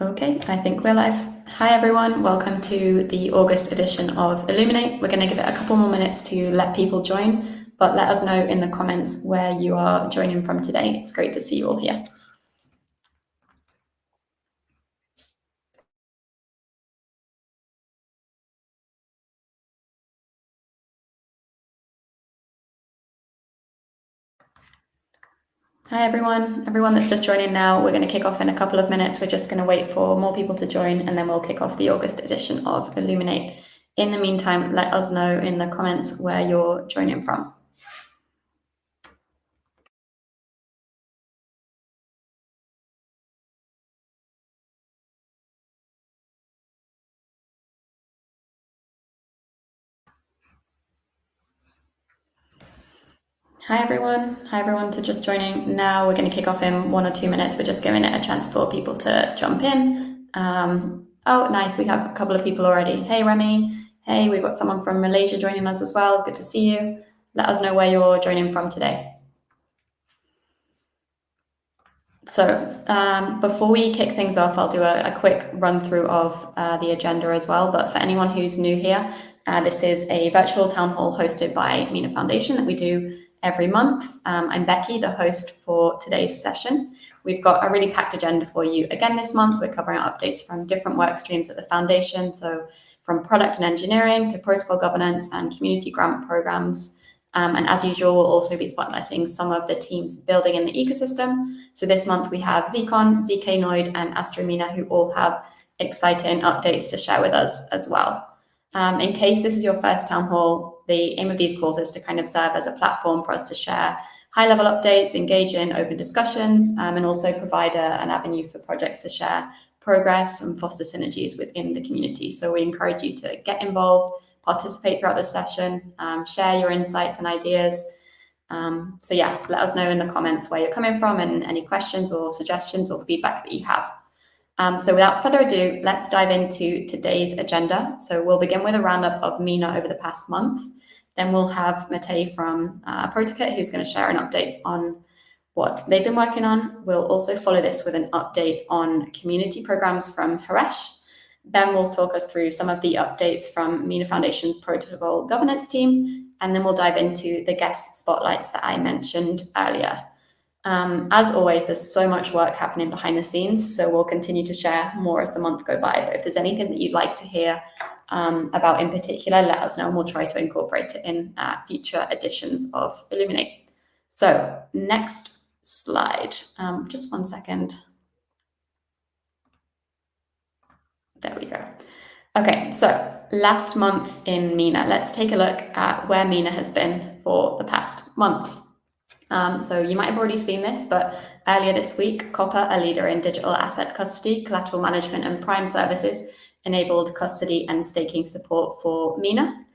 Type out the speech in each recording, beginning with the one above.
Okay, I think we're live. Hi everyone, welcome to the August edition of Illuminate. We're going to give it a couple more minutes to let people join, but let us know in the comments where you are joining from today. It's great to see you all here. Hi everyone that's just joining now. We're going to kick off in a couple of minutes. We're just going to wait for more people to join and then we'll kick off the August edition of Illuminate. In the meantime, let us know in the comments where you're joining from. Hi everyone to just joining now. We're going to kick off in 1 or 2 minutes. We're just giving it a chance for people to jump in. Oh, nice, we have a couple of people already. Hey Remy, hey, we've got someone from Malaysia joining us as well. Good to see you. Let us know where you're joining from today. So before we kick things off, I'll do a quick run through of the agenda as well. But for anyone who's new here, this is a virtual town hall hosted by Mina Foundation that we do every month. I'm Becky, the host for today's session. We've got a really packed agenda for you again this month. We're covering updates from different work streams at the foundation. So from product and engineering to protocol governance and community grant programs. And as usual, we'll also be spotlighting some of the teams building in the ecosystem. So this month we have zkon, zknoid, and astromina, who all have exciting updates to share with us as well. In case this is your first town hall, the aim of these calls is to kind of serve as a platform for us to share high-level updates, engage in open discussions, and also provide an avenue for projects to share progress and foster synergies within the community. So we encourage you to get involved, participate throughout the session, share your insights and ideas. So yeah, let us know in the comments where you're coming from and any questions or suggestions or feedback that you have. So without further ado, let's dive into today's agenda. So we'll begin with a roundup of Mina over the past month. Then we'll have Matej from Protokit, who's going to share an update on what they've been working on. We'll also follow this with an update on community programs from Haresh. Ben will talk us through some of the updates from Mina Foundation's protocol governance team, and then we'll dive into the guest spotlights that I mentioned earlier. As always, there's so much work happening behind the scenes, so we'll continue to share more as the month go by. But if there's anything that you'd like to hear about in particular, let us know, and we'll try to incorporate it in future editions of Illuminate. So next slide, just 1 second. There we go. Okay, so last month in Mina, let's take a look at where Mina has been for the past month. So you might have already seen this, but earlier this week, Copper, a leader in digital asset custody, collateral management, and prime services, enabled custody and staking support for Mina.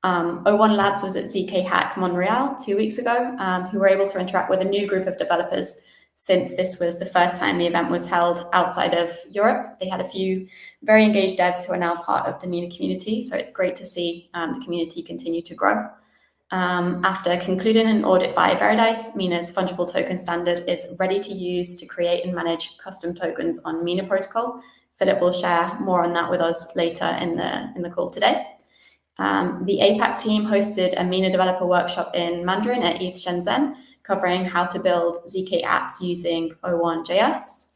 O1 Labs was at ZK Hack Montreal 2 weeks ago, who were able to interact with a new group of developers since this was the first time the event was held outside of Europe. They had a few very engaged devs who are now part of the Mina community, so it's great to see the community continue to grow. After concluding an audit by Paradise, Mina's fungible token standard is ready to use to create and manage custom tokens on Mina protocol. Philip will share more on that with us later in the call today. The APAC team hosted a Mina developer workshop in Mandarin at ETH Shenzhen, covering how to build ZK apps using O1.js.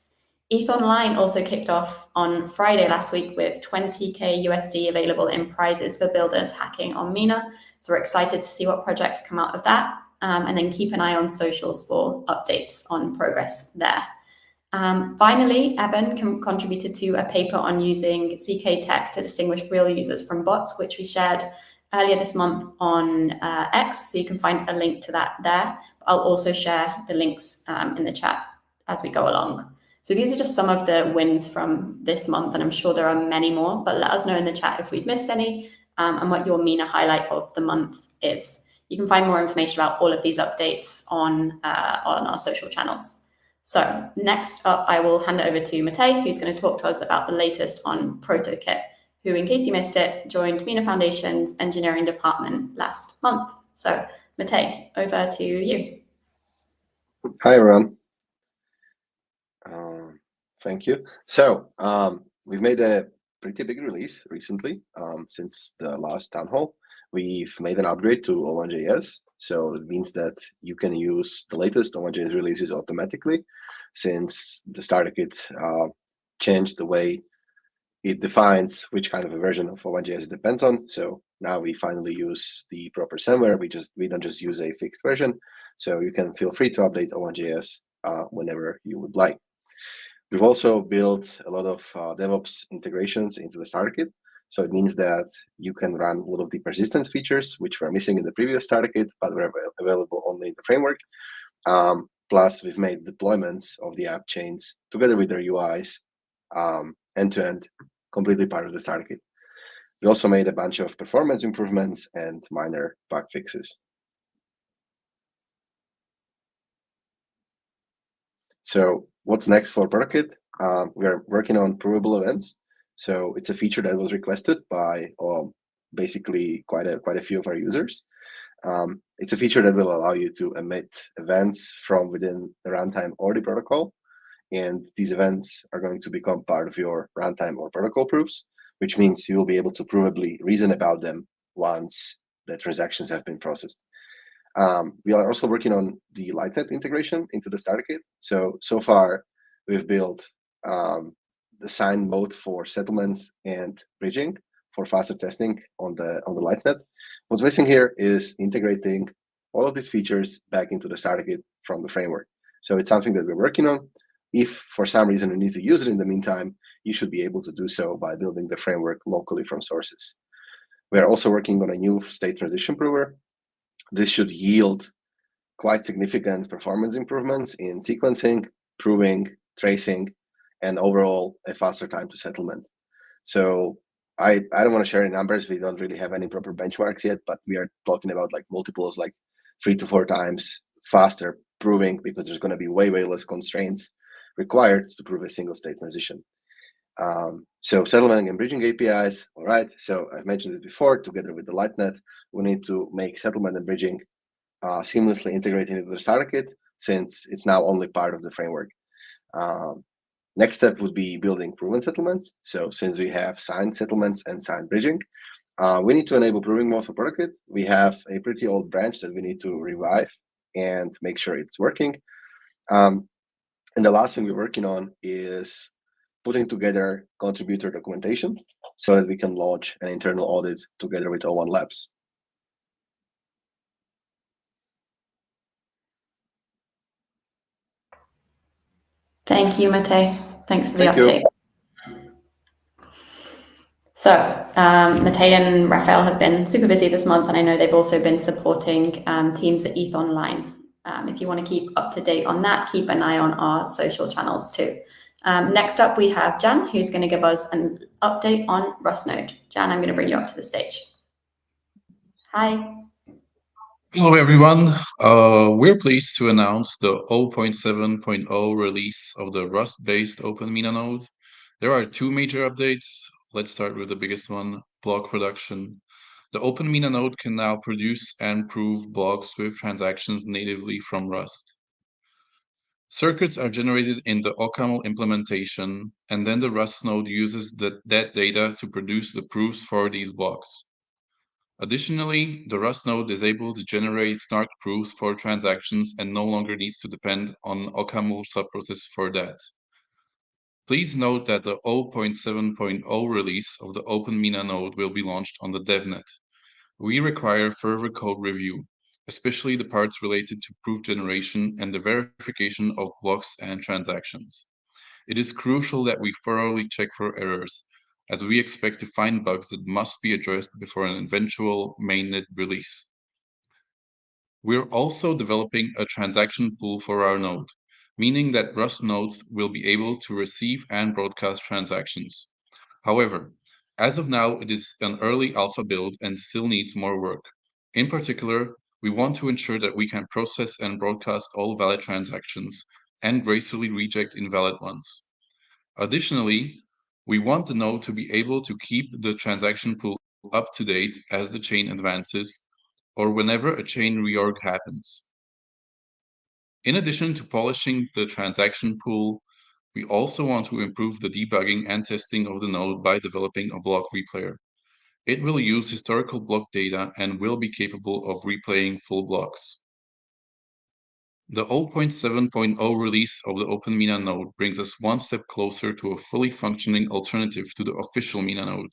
ETH Online also kicked off on Friday last week with 20k USD available in prizes for builders hacking on Mina. So we're excited to see what projects come out of that, and then keep an eye on socials for updates on progress there. Finally, Evan contributed to a paper on using ZK tech to distinguish real users from bots, which we shared earlier this month on X, so you can find a link to that there. I'll also share the links in the chat as we go along. So these are just some of the wins from this month, and I'm sure there are many more, but let us know in the chat if we've missed any and what your Mina highlight of the month is. You can find more information about all of these updates on our social channels. So next up, I will hand it over to Matej, who's going to talk to us about the latest on Protokit, who, in case you missed it, joined Mina Foundation's engineering department last month. So Matej, over to you. Hi, everyone. Thank you. So we've made a pretty big release recently. Since the last town hall, we've made an upgrade to O1.js. So it means that you can use the latest O1.js releases automatically, since the starter kit changed the way it defines which kind of a version of O1.js it depends on. So now we finally use the proper somewhere. We don't just use a fixed version. So you can feel free to update O1.js whenever you would like. We've also built a lot of DevOps integrations into the starter kit. So it means that you can run a lot of the persistence features, which were missing in the previous starter kit, but were available only in the framework. Plus, we've made deployments of the app chains together with their UIs end-to-end, completely part of the starter kit. We also made a bunch of performance improvements and minor bug fixes. So what's next for product kit? We are working on provable events. So it's a feature that was requested by basically quite a few of our users. It's a feature that will allow you to emit events from within the runtime or the protocol. And these events are going to become part of your runtime or protocol proofs, which means you will be able to provably reason about them once the transactions have been processed. We are also working on the Lightnet integration into the starter kit. So far, we've built the sign mode for settlements and bridging for faster testing on the Lightnet. What's missing here is integrating all of these features back into the starter kit from the framework. So it's something that we're working on. If for some reason you need to use it in the meantime, you should be able to do so by building the framework locally from sources. We are also working on a new state transition prover. This should yield quite significant performance improvements in sequencing, proving, tracing, and overall a faster time to settlement. So I don't want to share any numbers. We don't really have any proper benchmarks yet, but we are talking about like multiples, like 3 to 4 times faster proving, because there's going to be way less constraints required to prove a single state transition. So settlement and bridging APIs, all right. So I've mentioned it before, together with the Lightnet, we need to make settlement and bridging seamlessly integrated into the starter kit, since it's now only part of the framework. Next step would be building proven settlements. So since we have signed settlements and signed bridging, we need to enable proving mode for product kit. We have a pretty old branch that we need to revive and make sure it's working. And the last thing we're working on is putting together contributor documentation so that we can launch an internal audit together with O1 Labs. Thank you, Matej. Thanks for the Thank update. you. So Matej and Raphael have been super busy this month, and I know they've also been supporting teams at ETH Online. If you want to keep up to date on that, keep an eye on our social channels too. Next up, we have Jan, who's going to give us an update on Rustnode. Jan, I'm going to bring you up to the stage. Hi. Hello, everyone. We're pleased to announce the 0.7.0 release of the Rust-based OpenMina node. There are 2 major updates. Let's start with the biggest one, block production. The OpenMina node can now produce and prove blocks with transactions natively from Rust. Circuits are generated in the OCaml implementation, and then the Rust node uses that data to produce the proofs for these blocks. Additionally, the Rust node is able to generate snark proofs for transactions and no longer needs to depend on OCaml subprocess for that. Please note that the 0.7.0 release of the OpenMina node will be launched on the DevNet. We require further code review, especially the parts related to proof generation and the verification of blocks and transactions. It is crucial that we thoroughly check for errors, as we expect to find bugs that must be addressed before an eventual mainnet release. We're also developing a transaction pool for our node, meaning that Rust nodes will be able to receive and broadcast transactions. However, as of now, it is an early alpha build and still needs more work. In particular, we want to ensure that we can process and broadcast all valid transactions and gracefully reject invalid ones. Additionally, we want the node to be able to keep the transaction pool up to date as the chain advances or whenever a chain reorg happens. In addition to polishing the transaction pool, We also want to improve the debugging and testing of the node by developing a block replayer. It will use historical block data and will be capable of replaying full blocks. The 0.7.0 release of the Open Mina node brings us one step closer to a fully functioning alternative to the official Mina node,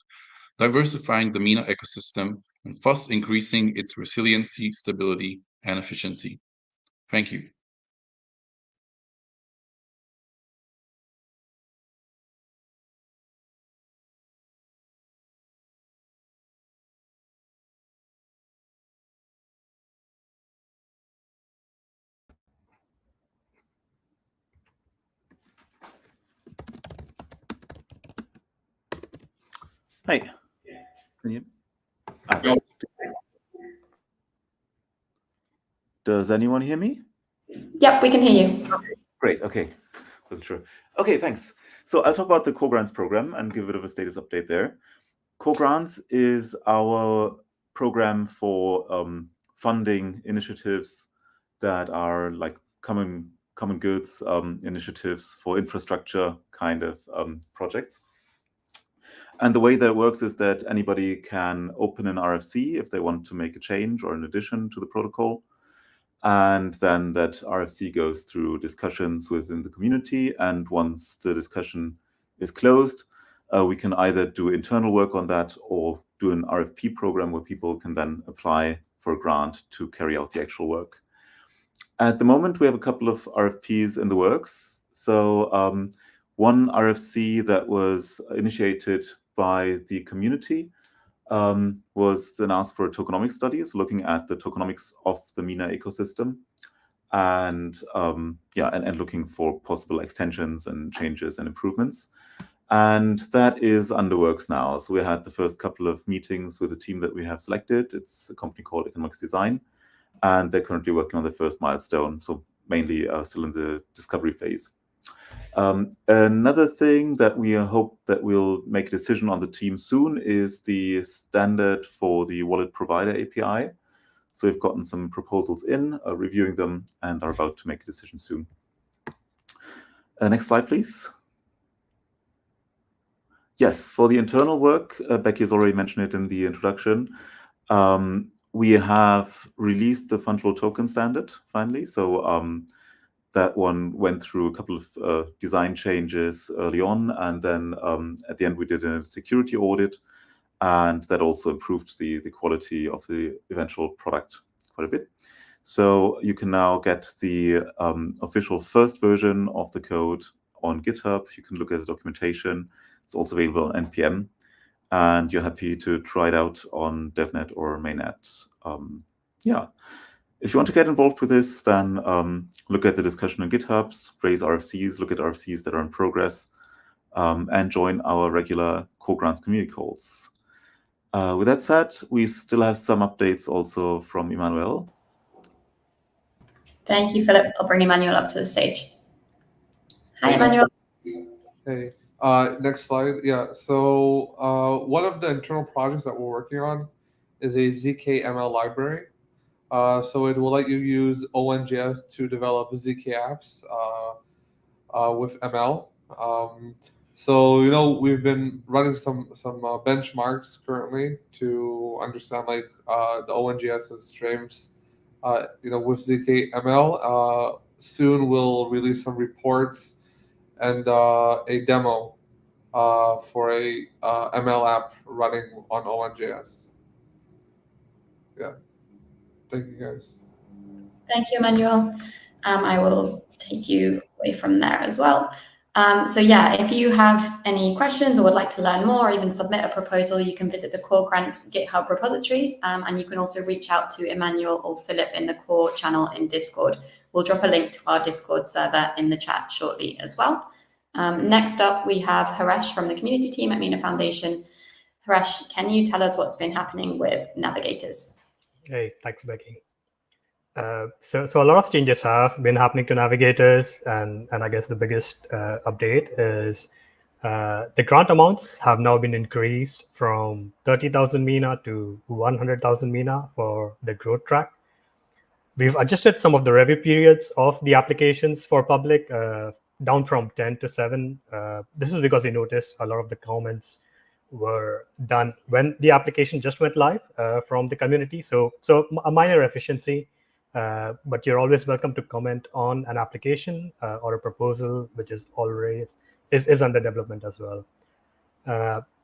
diversifying the Mina ecosystem and thus increasing its resiliency, stability, and efficiency. Thank you. Hey. Can you... Does anyone hear me? Yep, we can hear you. Great. Okay. Wasn't sure. Okay, thanks. So I'll talk about the core grants program and give a bit of a status update there. Core grants is our program for funding initiatives that are like common goods initiatives for infrastructure kind of projects. And the way that it works is that anybody can open an RFC if they want to make a change or an addition to the protocol. And then that RFC goes through discussions within the community. And once the discussion is closed, we can either do internal work on that or do an RFP program where people can then apply for a grant to carry out the actual work. At the moment, we have a couple of RFPs in the works. So one RFC that was initiated by the community was announced for tokenomics studies, looking at the tokenomics of the Mina ecosystem, and looking for possible extensions and changes and improvements. And that is under works now. So we had the first couple of meetings with the team that we have selected. It's a company called Economics Design, and they're currently working on the first milestone. So mainly still in the discovery phase. Another thing that we hope that we'll make a decision on the team soon is the standard for the wallet provider API. So we've gotten some proposals in, reviewing them, and are about to make a decision soon. Next slide, please. Yes, for the internal work, Becky has already mentioned it in the introduction. We have released the fungible token standard finally. So that one went through a couple of design changes early on, and then at the end we did a security audit, and that also improved the quality of the eventual product quite a bit. So you can now get the official first version of the code on GitHub. You can look at the documentation. It's also available on NPM, and you're happy to try it out on DevNet or mainnet. If you want to get involved with this, then look at the discussion on GitHub, raise RFCs, look at RFCs that are in progress, and join our regular core grants community calls. With that said, we still have some updates also from Emmanuel. Thank you, Philip. I'll bring Emmanuel up to the stage. Hi, Emmanuel. Hey, next slide. Yeah, so one of the internal projects that we're working on is a zkML library. So it will let you use ONJS to develop zk apps with ML. So we've been running some benchmarks currently to understand like the ONJS streams with zkML. Soon we'll release some reports and a demo for a ML app running on ONJS. Yeah. Thank you, guys. Thank you, Emmanuel. I will take you away from there as well. So yeah, if you have any questions or would like to learn more or even submit a proposal, you can visit the Core Grants GitHub repository, and you can also reach out to Emmanuel or Philip in the Core channel in Discord. We'll drop a link to our Discord server in the chat shortly as well. Next up, we have Haresh from the community team at Mina Foundation. Haresh, can you tell us what's been happening with navigators? Hey, thanks, Becky. So a lot of changes have been happening to navigators, and I guess the biggest update is the grant amounts have now been increased from 30,000 Mina to 100,000 Mina for the growth track. We've adjusted some of the review periods of the applications for public down from 10 to 7. This is because we noticed a lot of the comments were done when the application just went live from the community. So a minor efficiency, but you're always welcome to comment on an application or a proposal which is always is under development as well.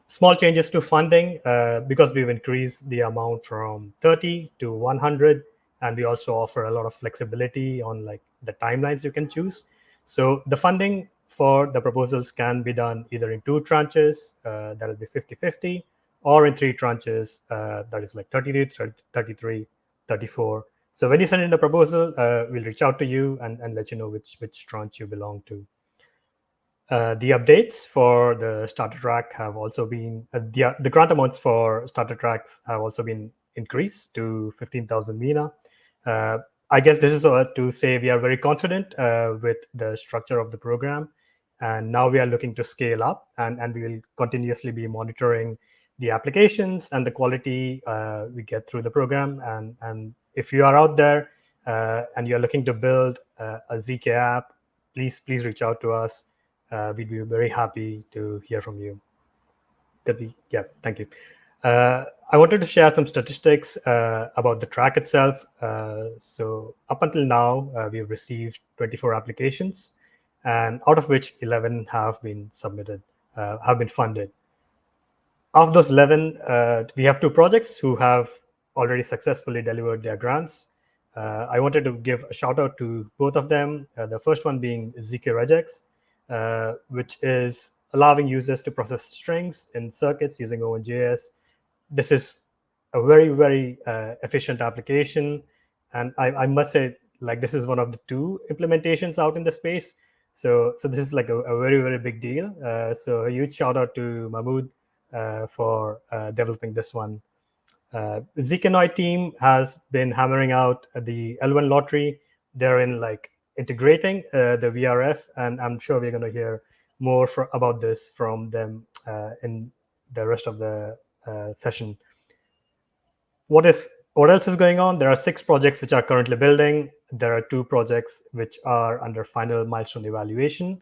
Small changes to funding because we've increased the amount from 30 to 100, and we also offer a lot of flexibility on like the timelines you can choose. So the funding for the proposals can be done either in 2 tranches, that will be 50-50, or in 3 tranches, that is like 33, 33, 34. So when you send in the proposal, we'll reach out to you and let you know which tranche you belong to. The updates for the starter track have also been, the grant amounts for starter tracks have also been increased to 15,000 Mina. I guess this is to say we are very confident with the structure of the program. And now we are looking to scale up, and we will continuously be monitoring the applications and the quality we get through the program. And if you are out there and you're looking to build a zk app, please reach out to us. We'd be very happy to hear from you. Yeah, thank you. I wanted to share some statistics about the track itself. So up until now, we've received 24 applications, and out of which 11 have been submitted, have been funded. Of those 11, we have 2 projects who have already successfully delivered their grants. I wanted to give a shout out to both of them. The first one being zkregex, which is allowing users to process strings in circuits using OpenJS. This is a very, very efficient application. And I must say, like, this is one of the 2 implementations out in the space. So this is like a very, very big deal. So a huge shout out to Mahmoud for developing this one. The zknoid team has been hammering out the L1 lottery. They're in like integrating the VRF, and I'm sure we're going to hear more about this from them in the rest of the session. What else is going on? There are 6 projects which are currently building. There are 2 projects which are under final milestone evaluation.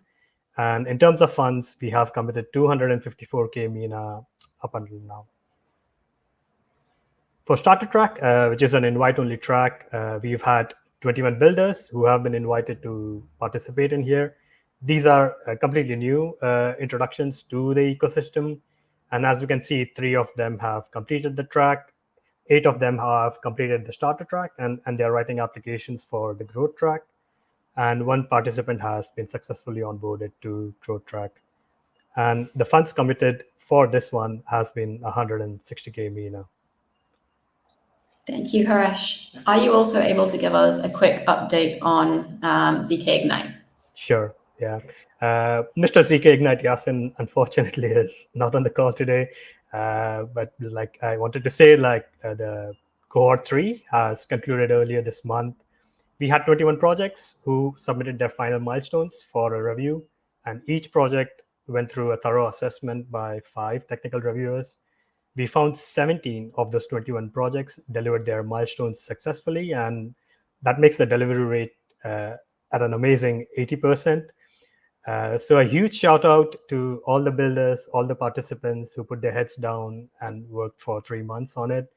And in terms of funds, we have committed 254K Mina up until now. For starter track, which is an invite-only track, we've had 21 builders who have been invited to participate in here. These are completely new introductions to the ecosystem. And as you can see, 3 of them have completed the track. 8 of them have completed the starter track, and they're writing applications for the growth track. And 1 participant has been successfully onboarded to growth track. And the funds committed for this one has been 160K Mina. Thank you, Harish. Are you also able to give us a quick update on zkIgnite? Sure, yeah. Mr. zkIgnite Yasin, unfortunately, is not on the call today. But like I wanted to say, like the cohort 3 has concluded earlier this month. We had 21 projects who submitted their final milestones for a review, and each project went through a thorough assessment by 5 technical reviewers. We found 17 of those 21 projects delivered their milestones successfully, and that makes the delivery rate at an amazing 80%. So a huge shout out to all the builders, all the participants who put their heads down and worked for 3 months on it.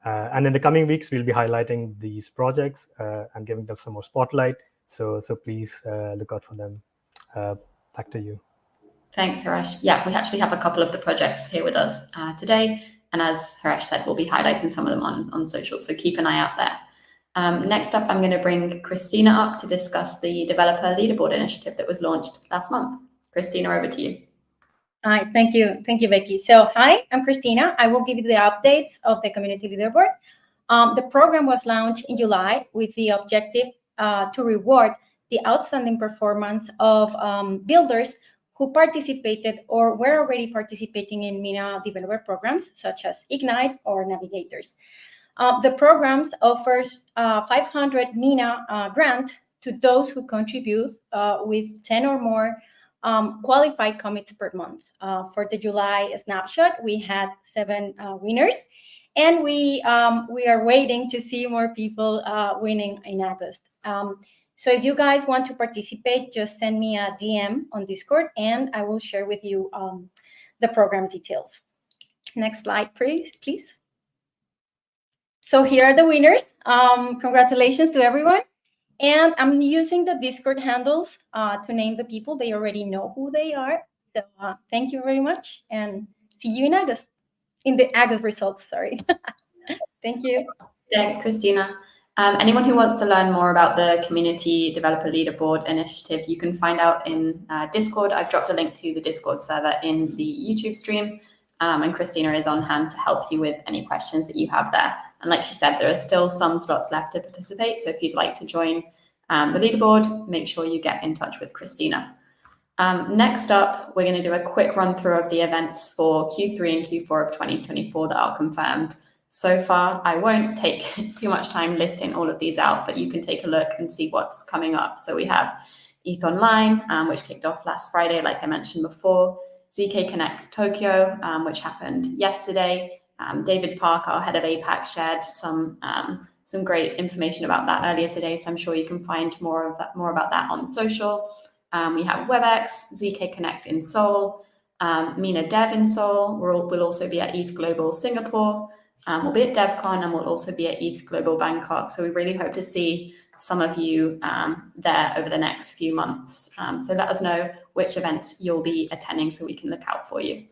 And in the coming weeks, we'll be highlighting these projects and giving them some more spotlight. So please look out for them. Back to you. Thanks, Harish. Yeah, we actually have a couple of the projects here with us today. And as Harish said, we'll be highlighting some of them on social, so keep an eye out there. Next up, I'm going to bring Christina up to discuss the Developer Leaderboard Initiative that was launched last month. Christina, over to you. Hi, thank you, Becky. So hi, I'm Christina. I will give you the updates of the Community Leaderboard. The program was launched in July with the objective to reward the outstanding performance of builders who participated or were already participating in Mina developer programs, such as Ignite or Navigators. The programs offers 500 Mina grant to those who contribute with 10 or more qualified commits per month. For the July snapshot, we had 7 winners, and we are waiting to see more people winning in August. So if you guys want to participate, just send me a DM on Discord and I will share with you the program details. Next slide, please. So here are the winners. Congratulations to everyone. And I'm using the Discord handles to name the people. They already know who they are. So thank you very much. And see you in August, in the August results, sorry. Thank you. Thanks, Christina. Anyone who wants to learn more about the Community Developer Leaderboard initiative, you can find out in Discord. I've dropped a link to the Discord server in the YouTube stream, and Christina is on hand to help you with any questions that you have there. And like she said, there are still some slots left to participate. So if you'd like to join the leaderboard, make sure you get in touch with Christina. Next up, we're going to do a quick run through of the events for Q3 and Q4 of 2024 that are confirmed. So far, I won't take too much time listing all of these out, but you can take a look and see what's coming up. So we have ETH Online, which kicked off last Friday, like I mentioned before, ZK Connect Tokyo, which happened yesterday. David Park, our head of APAC, shared some great information about that earlier today, so I'm sure you can find more about that on social. We have WebEx, ZK Connect in Seoul, Mina Dev in Seoul. We'll also be at ETH Global Singapore. We'll be at DevCon and we'll also be at ETH Global Bangkok. So we really hope to see some of you there over the next few months. So let us know which events you'll be attending so we can look out for you.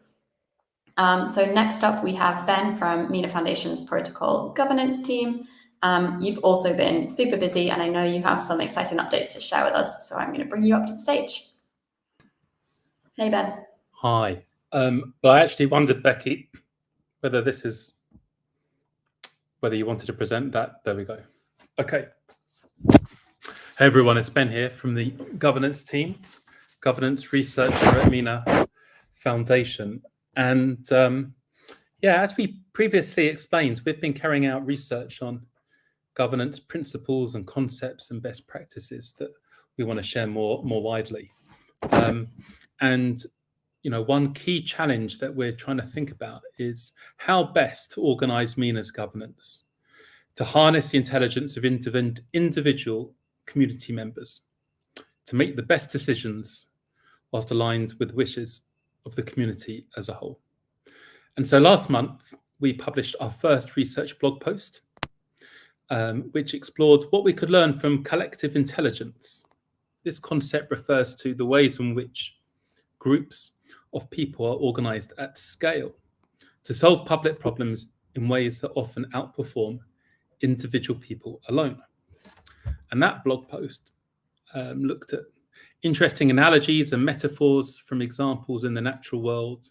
So next up, we have Ben from Mina Foundation's protocol governance team. You've also been super busy and I know you have some exciting updates to share with us. So I'm going to bring you up to the stage. Hey, Ben. Hi. But I actually wondered, Becky, whether you wanted to present that. There we go. Okay. Hey, everyone. It's Ben here from the governance team, governance researcher at Mina Foundation. And yeah, as we previously explained, we've been carrying out research on governance principles and concepts and best practices that we want to share more widely. And you know, one key challenge that we're trying to think about is how best to organize Mina's governance to harness the intelligence of individual community members to make the best decisions whilst aligned with wishes of the community as a whole. And so last month, we published our first research blog post, which explored what we could learn from collective intelligence. This concept refers to the ways in which groups of people are organized at scale to solve public problems in ways that often outperform individual people alone. And that blog post looked at interesting analogies and metaphors from examples in the natural world,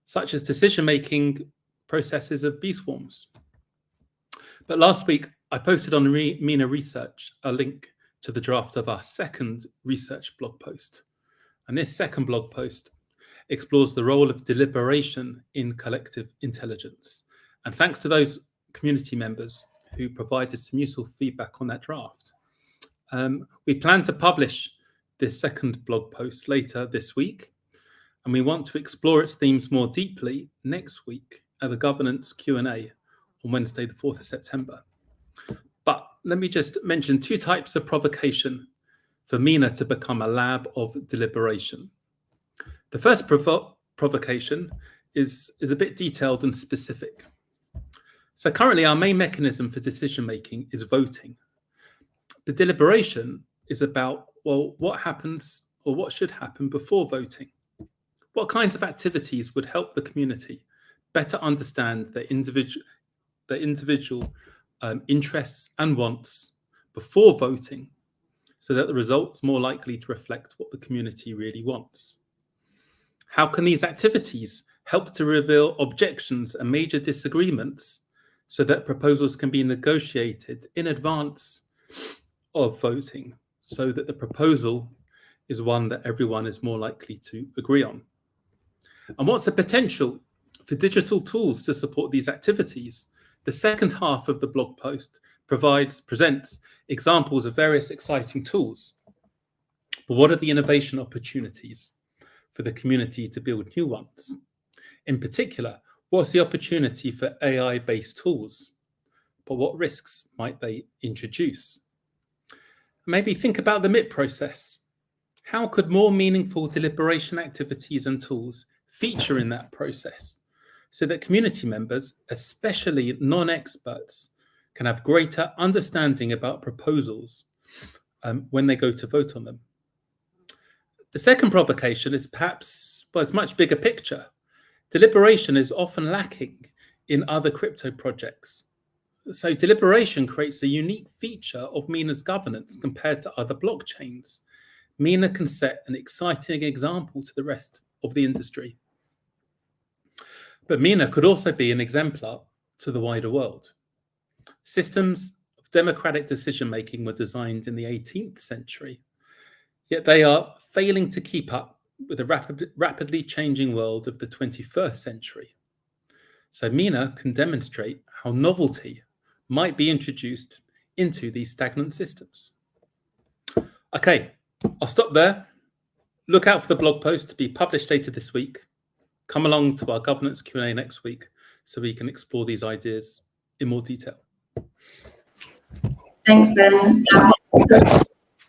such as decision-making processes of bee swarms. But last week, I posted on Mina Research a link to the draft of our second research blog post. And this second blog post explores the role of deliberation in collective intelligence. And thanks to those community members who provided some useful feedback on that draft. We plan to publish this second blog post later this week, and we want to explore its themes more deeply next week at the governance Q&A on Wednesday, the 4th of September. But let me just mention two types of provocation for Mina to become a lab of deliberation. The first provocation is a bit detailed and specific. So currently our main mechanism for decision-making is voting. The deliberation is about, well, what happens or what should happen before voting? What kinds of activities would help the community better understand their individual interests and wants before voting, so that the result's more likely to reflect what the community really wants? How can these activities help to reveal objections and major disagreements so that proposals can be negotiated in advance of voting, so that the proposal is one that everyone is more likely to agree on? And what's the potential for digital tools to support these activities? The second half of the blog post presents examples of various exciting tools. But what are the innovation opportunities for the community to build new ones? In particular, what's the opportunity for AI-based tools? But what risks might they introduce? maybe think about the MIT process. How could more meaningful deliberation activities and tools feature in that process so that community members, especially non-experts, can have greater understanding about proposals when they go to vote on them? The second provocation is perhaps, well, it's much bigger picture. Deliberation is often lacking in other crypto projects. So deliberation creates a unique feature of Mina's governance compared to other blockchains. Mina can set an exciting example to the rest of the industry. But Mina could also be an exemplar to the wider world. Systems of democratic decision-making were designed in the 18th century, yet they are failing to keep up with the rapidly changing world of the 21st century. So Mina can demonstrate how novelty might be introduced into these stagnant systems. Okay, I'll stop there. Look out for the blog post to be published later this week. Come along to our governance Q&A next week so we can explore these ideas in more detail. Thanks, Ben.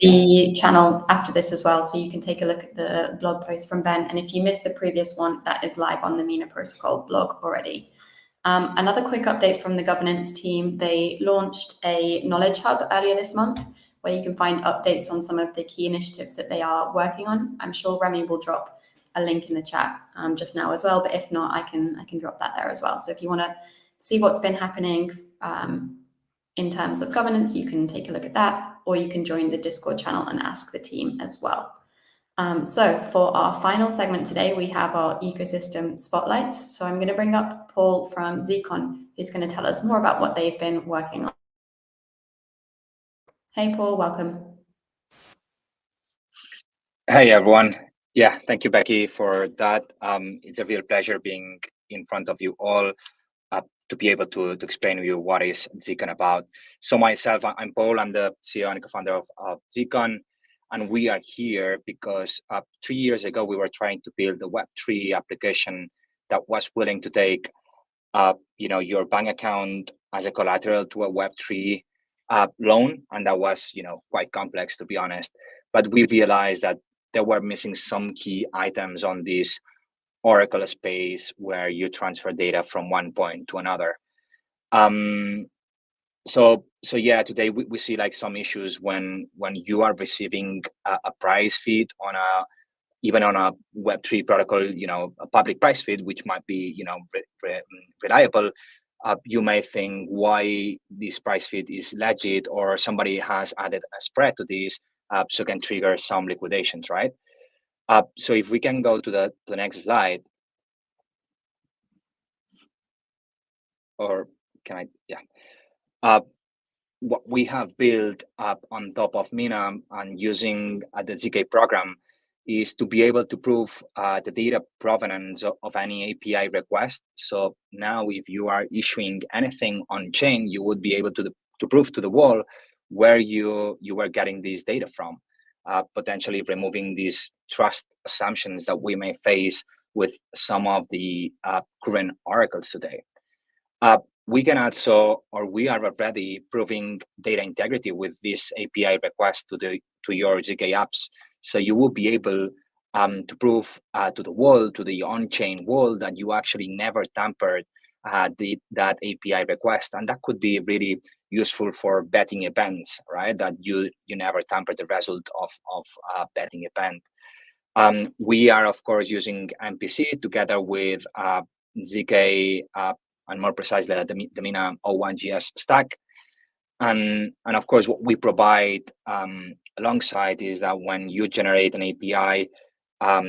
The channel after this as well, so you can take a look at the blog post from Ben. And if you missed the previous one, that is live on the Mina Protocol blog already. Another quick update from the governance team. They launched a knowledge hub earlier this month where you can find updates on some of the key initiatives that they are working on. I'm sure Remy will drop a link in the chat just now as well, but if not, I can drop that there as well. So if you want to see what's been happening in terms of governance, you can take a look at that, or you can join the Discord channel and ask the team as well. So for our final segment today, we have our ecosystem spotlights. So I'm going to bring up Paul from zkon, who's going to tell us more about what they've been working on. Hey, Paul, welcome. Hey, everyone. Yeah, thank you, Becky, for that. It's a real pleasure being in front of you all to be able to explain to you what is zkon about. So myself, I'm Paul. I'm the CEO and co-founder of zkon. And we are here because 3 years ago, we were trying to build a Web3 application that was willing to take your bank account as a collateral to a Web3 loan. And that was quite complex, to be honest. But we realized that there were missing some key items on this Oracle space where you transfer data from one point to another. So yeah, today we see like some issues when you are receiving a price feed on even on a Web3 protocol, a public price feed, which might be reliable. You may think why this price feed is legit, or somebody has added a spread to this, so can trigger some liquidations, right? So if we can go to the next slide, or can I? Yeah. What we have built up on top of Mina and using the ZK program is to be able to prove the data provenance of any API request. So now if you are issuing anything on chain, you would be able to prove to the wall where you were getting this data from, potentially removing these trust assumptions that we may face with some of the current oracles today. We can also, or we are already proving data integrity with this API request to your ZK apps. So you will be able to prove to the wall, to the on-chain wall, that you actually never tampered that API request, and that could be really useful for betting events, right? That you never tampered the result of a betting event. We are of course using MPC together with ZK. And more precisely, the Mina O1GS stack. And of course, what we provide alongside is that when you generate an API,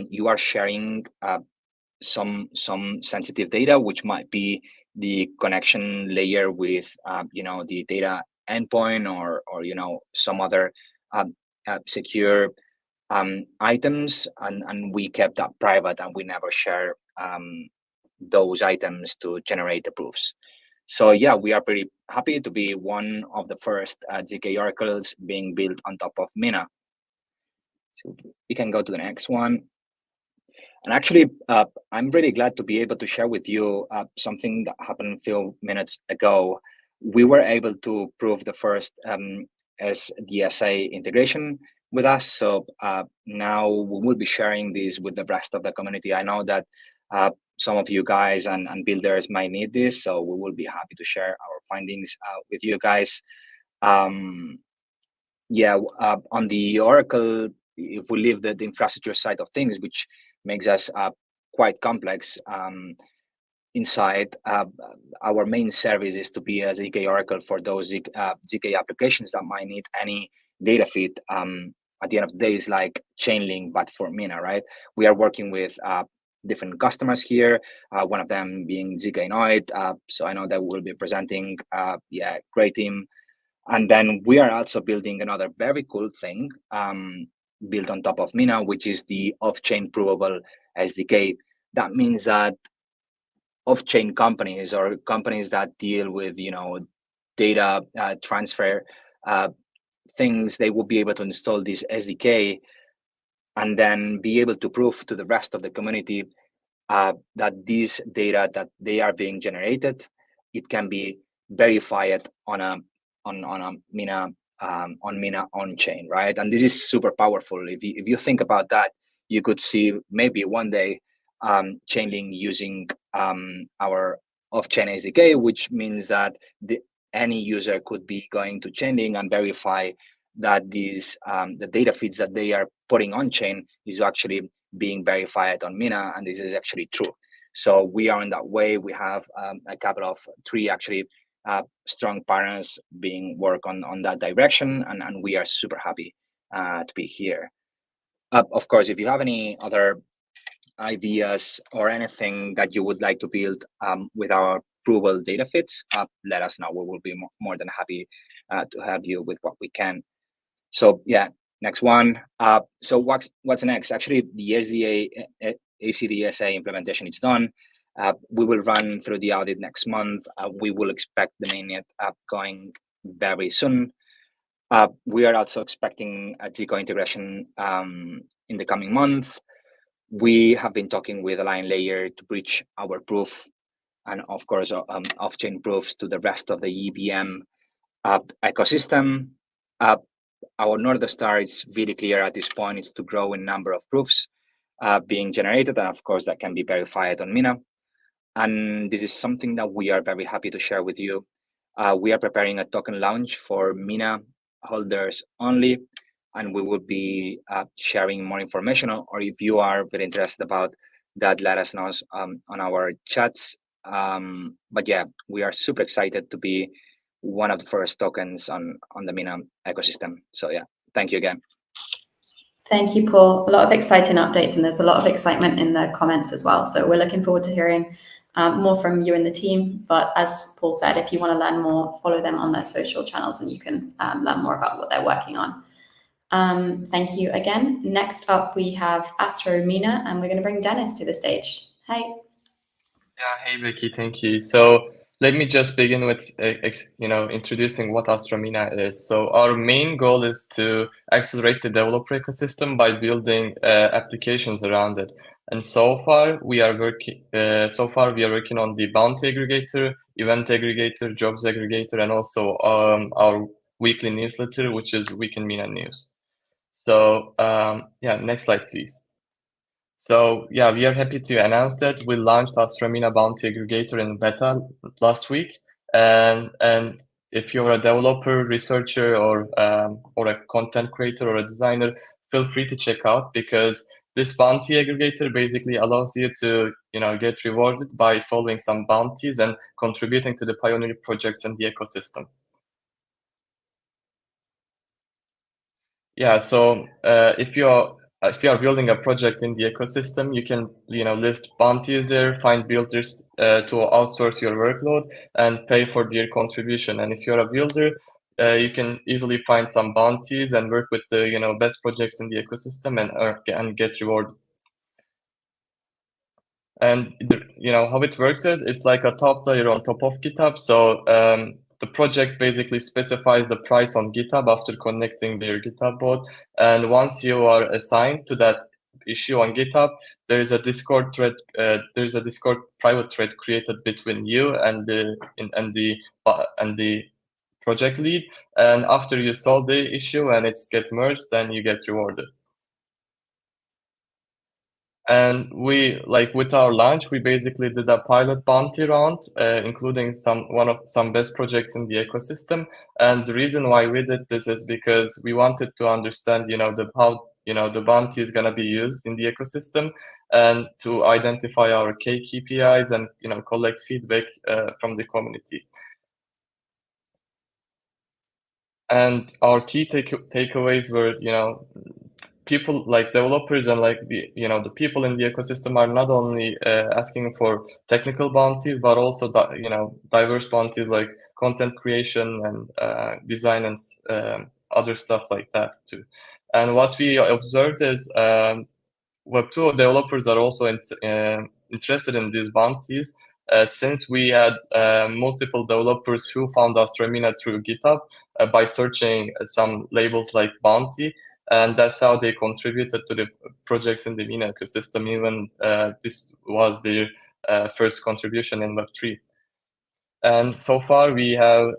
you are sharing some sensitive data, which might be the connection layer with the data endpoint or some other secure items, and we kept that private, and we never share those items to generate the proofs. So yeah, we are pretty happy to be one of the first ZK oracles being built on top of Mina. So we can go to the next one. And actually, I'm really glad to be able to share with you something that happened a few minutes ago. We were able to prove the first SDSA integration with us. So now we will be sharing this with the rest of the community. I know that some of you guys and builders might need this, so we will be happy to share our findings with you guys. On the Oracle, if we leave the infrastructure side of things, which makes us quite complex, inside our main service is to be a zk Oracle for those zk applications that might need any data feed. At the end of the day, it's like Chainlink, but for Mina, right? We are working with different customers here, one of them being zknoid. So I know that we'll be presenting, great team. And then we are also building another very cool thing built on top of Mina, which is the off-chain provable SDK. That means that off-chain companies or companies that deal with, data transfer things, they will be able to install this SDK and then be able to prove to the rest of the community that this data that they are being generated, it can be verified on Mina on chain, right? And this is super powerful. If you think about that, you could see maybe one day Chainlink using our off-chain SDK, which means that any user could be going to Chainlink and verify that these the data feeds that they are putting on chain is actually being verified on Mina, and this is actually true. So we are in that way. We have a couple of 3 actually strong partners being work on that direction, and we are super happy to be here. Of course, if you have any other ideas or anything that you would like to build with our provable data feeds, let us know. We will be more than happy to help you with what we can. So yeah, next one. So what's next? Actually, the ACDSA implementation is done. We will run through the audit next month. We will expect the mainnet going very soon. We are also expecting a zkon integration in the coming month. We have been talking with Align Layer to bridge our proof and of course off-chain proofs to the rest of the EVM ecosystem. Our North Star is really clear at this point, is to grow in number of proofs being generated, and of course that can be verified on Mina. And this is something that we are very happy to share with you. We are preparing a token launch for Mina holders only, and we will be sharing more information, or if you are very interested about that, let us know on our chats. But yeah, we are super excited to be one of the first tokens on the Mina ecosystem. So yeah, thank you again. Thank you, Paul. A lot of exciting updates, and there's a lot of excitement in the comments as well. So we're looking forward to hearing more from you and the team. But as Paul said, if you want to learn more, follow them on their social channels and you can learn more about what they're working on. Thank you again. Next up, we have astromina, and we're going to bring Dennis to the stage. Hey. Yeah, hey Vicky, thank you. So let me just begin with introducing what astromina is. So our main goal is to accelerate the developer ecosystem by building applications around it. And so far we are working on the bounty aggregator, event aggregator, jobs aggregator, and also our weekly newsletter, which is Weekend Mina News. So yeah, next slide, please. So yeah, we are happy to announce that we launched astromina bounty aggregator in beta last week, and if you're a developer, researcher, or a content creator or a designer, feel free to check out, because this bounty aggregator basically allows you to get rewarded by solving some bounties and contributing to the pioneer projects in the ecosystem. Yeah, so if you are building a project in the ecosystem, you can list bounties there, find builders to outsource your workload and pay for their contribution. And if you're a builder, you can easily find some bounties and work with the best projects in the ecosystem and get rewarded. And how it works is it's like a top layer on top of GitHub. So the project basically specifies the price on GitHub after connecting their GitHub bot. And once you are assigned to that issue on GitHub, there is a Discord thread. There's a Discord private thread created between you and the project lead, and after you solve the issue and it's get merged, then you get rewarded. And we, like with our launch, we basically did a pilot bounty round, including some best projects in the ecosystem. And the reason why we did this is because we wanted to understand, how the bounty is going to be used in the ecosystem, and to identify our key KPIs and collect feedback from the community. And our key takeaways were, people like developers and like the people in the ecosystem are not only asking for technical bounties, but also diverse bounties like content creation and design and other stuff like that too. And what we observed is Web2 developers are also interested in these bounties, since we had multiple developers who found astromina through GitHub by searching some labels like bounty. And that's how they contributed to the projects in the Mina ecosystem, even this was their first contribution in Web3. And so far, we have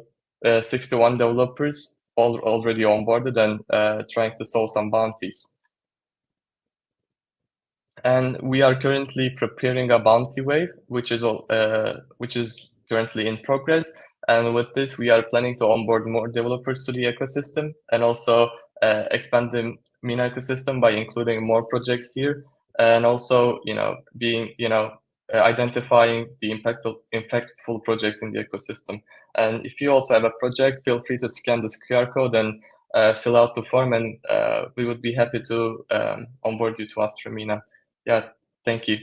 61 developers already onboarded and trying to solve some bounties. And we are currently preparing a bounty wave, which is currently in progress. And with this, we are planning to onboard more developers to the ecosystem, and also expand the Mina ecosystem by including more projects here, and also identifying the impactful projects in the ecosystem. And if you also have a project, feel free to scan this QR code and fill out the form, and we would be happy to onboard you to astromina. Yeah, thank you.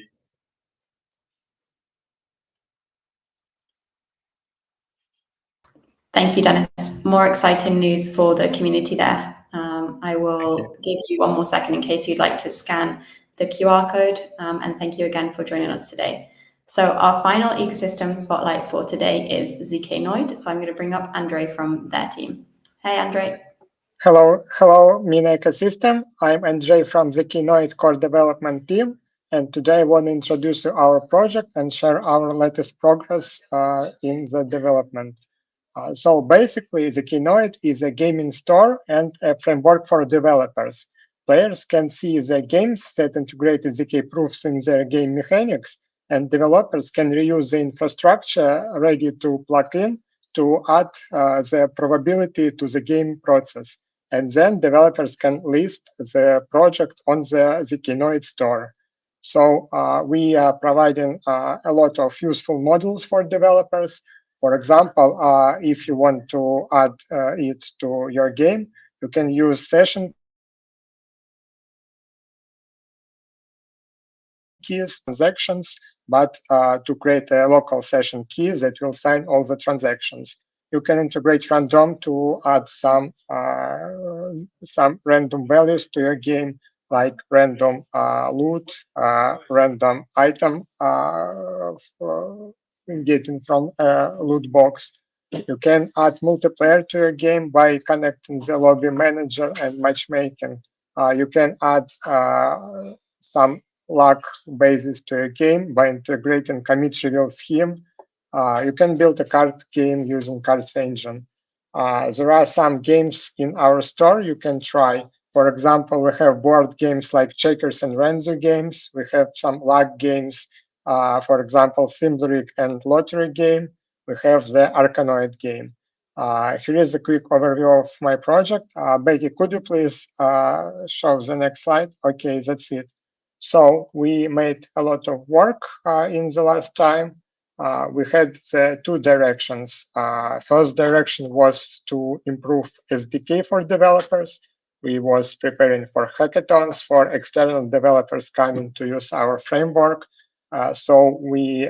Thank you, Dennis. More exciting news for the community there. I will give you one more second in case you'd like to scan the QR code. And thank you again for joining us today. So our final ecosystem spotlight for today is zknoid. So I'm going to bring up Andre from their team. Hey, Andre. Hello, Mina ecosystem. I'm Andre from the zknoid core development team. And today I want to introduce you our project and share our latest progress in the development. So basically, the zknoid is a gaming store and a framework for developers. Players can see the games that integrate zk proofs in their game mechanics, and developers can reuse the infrastructure ready to plug in to add the probability to the game process. And then developers can list the project on the zknoid store. So we are providing a lot of useful modules for developers. For example, if you want to add it to your game, you can use session keys, transactions, but to create a local session key that will sign all the transactions. You can integrate random to add some random values to your game, like random loot, random item getting from a loot box. You can add multiplayer to your game by connecting the lobby manager and matchmaking. You can add some luck bases to your game by integrating commit reveal scheme. You can build a card game using Cards Engine. There are some games in our store you can try. For example, we have board games like checkers and Renzo games. We have some luck games, for example, Thimblerick and Lottery game. We have the Arcanoid game. Here is a quick overview of my project. Becky, could you please show the next slide? Okay, that's it. So we made a lot of work in the last time. We had the two directions. First direction was to improve SDK for developers. We was preparing for hackathons for external developers coming to use our framework. So we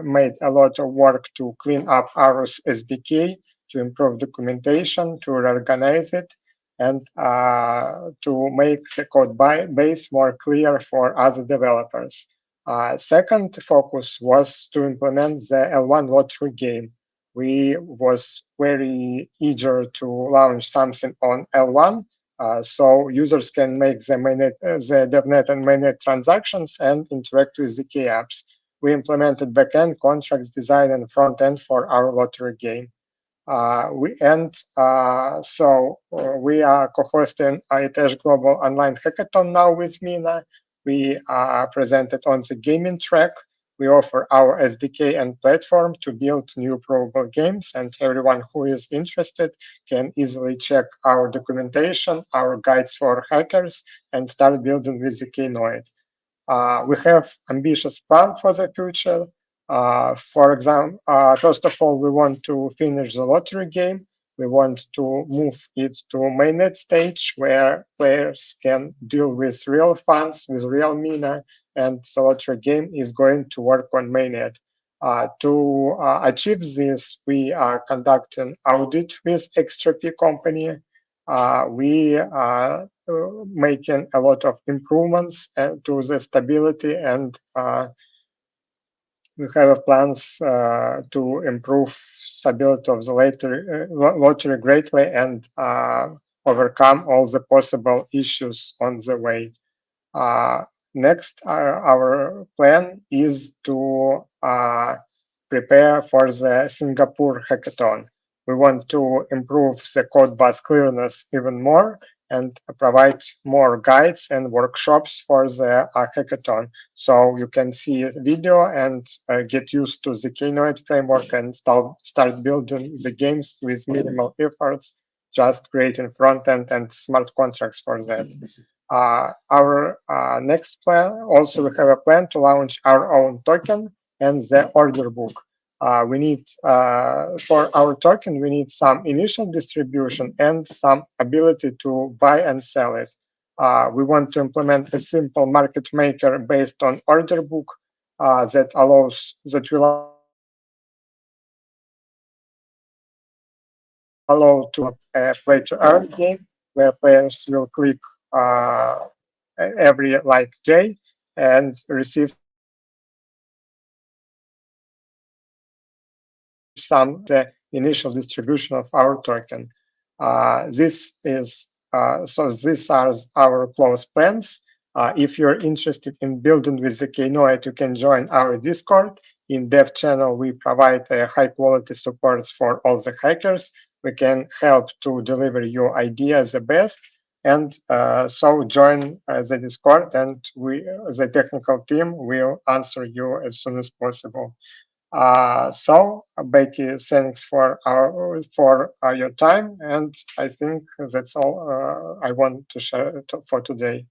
made a lot of work to clean up our SDK, to improve documentation, to reorganize it, and to make the code base more clear for other developers. Second focus was to implement the L1 lottery game. We was very eager to launch something on L1, so users can make the DevNet and mainnet transactions and interact with zk apps. We implemented backend, contracts, design, and front end for our lottery game. We are co-hosting ITH Global Online Hackathon now with Mina. We are presented on the gaming track. We offer our SDK and platform to build new probable games, and everyone who is interested can easily check our documentation, our guides for hackers, and start building with zknoid. We have ambitious plan for the future. For example, first of all, we want to finish the lottery game. We want to move it to mainnet stage where players can deal with real funds, with real Mina, and the lottery game is going to work on mainnet. To achieve this, we are conducting audit with XRP company. We are making a lot of improvements to the stability, and we have plans to improve stability of the lottery greatly and overcome all the possible issues on the way. Next, our plan is to prepare for the Singapore hackathon. We want to improve the code base clearness even more and provide more guides and workshops for the hackathon. So you can see a video and get used to the zknoid framework and start building the games with minimal efforts, just creating front end and smart contracts for that. Our next plan, also we have a plan to launch our own token and the order book. We need, for our token, we need some initial distribution and some ability to buy and sell it. We want to implement a simple market maker based on order book that will allow to a play-to-earn game where players will click every day and receive the initial distribution of our token. These are our close plans. If you're interested in building with zknoid, you can join our Discord. In Dev channel, we provide high quality support for all the hackers. We can help to deliver your idea the best. And so join the Discord, and the technical team will answer you as soon as possible. So Becky, thanks for your time, and I think that's all I want to share for today.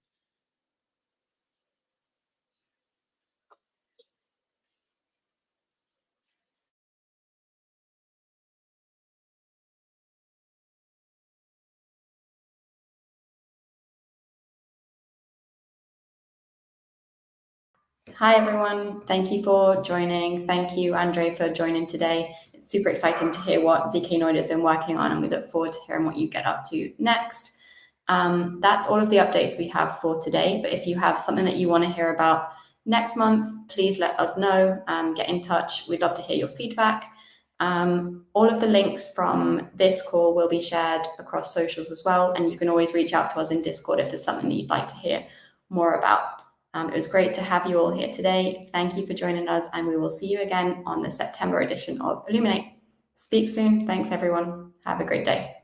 Hi, everyone. Thank you for joining. Thank you, Andre, for joining today. It's super exciting to hear what zknoid has been working on, and we look forward to hearing what you get up to next. That's all of the updates we have for today. But if you have something that you want to hear about next month, please let us know and get in touch. We'd love to hear your feedback. All of the links from this call will be shared across socials as well, and you can always reach out to us in Discord if there's something that you'd like to hear more about. It was great to have you all here today. Thank you for joining us, and we will see you again on the September edition of Illuminate. Speak soon. Thanks, everyone. Have a great day.